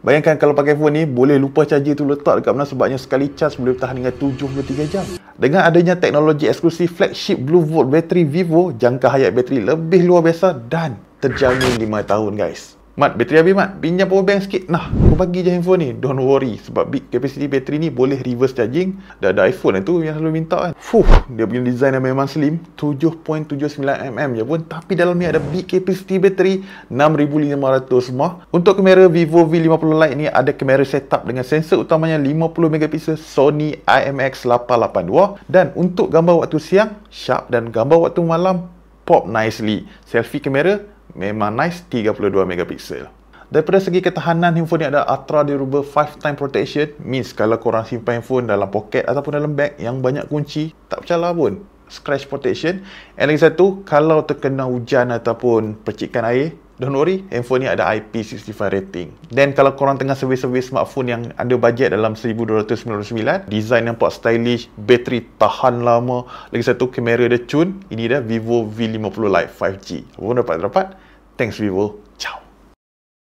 Bayangkan kalau pakai phone ni, boleh lupa charger tu letak dekat mana sebabnya sekali charge boleh bertahan hingga 73 jam. Dengan adanya teknologi eksklusif flagship Blue Volt bateri Vivo, jangka hayat bateri lebih luar biasa dan terjamin 5 tahun guys. Mat, bateri habis Mat, pinjam power bank sikit. Nah, aku bagi je handphone ni. Don't worry, sebab big capacity bateri ni boleh reverse charging. Dah ada iPhone tu yang selalu minta kan. Dia punya design memang slim, 7.79mm je pun, tapi dalam ni ada big capacity bateri 6500 mAh. Untuk kamera Vivo V50 Lite ni ada kamera setup dengan sensor utamanya 50MP Sony IMX882, dan untuk gambar waktu siang sharp dan gambar waktu malam pop nicely. Selfie kamera memang nice, 32MP. Daripada segi ketahanan, handphone ni ada Ultra Durable 5-time protection. Means kalau korang simpan handphone dalam poket ataupun dalam bag yang banyak kunci, tak bercalar pun. Scratch protection. And lagi satu, kalau terkena hujan ataupun percikan air, don't worry, handphone ni ada IP65 rating. Dan kalau korang tengah servis-servis smartphone yang ada bajet dalam 1299, design nampak stylish, bateri tahan lama, lagi satu kamera dia cun. Ini dah Vivo V50 Lite 5G. Apa pun dapat, thanks Vivo. Ciao.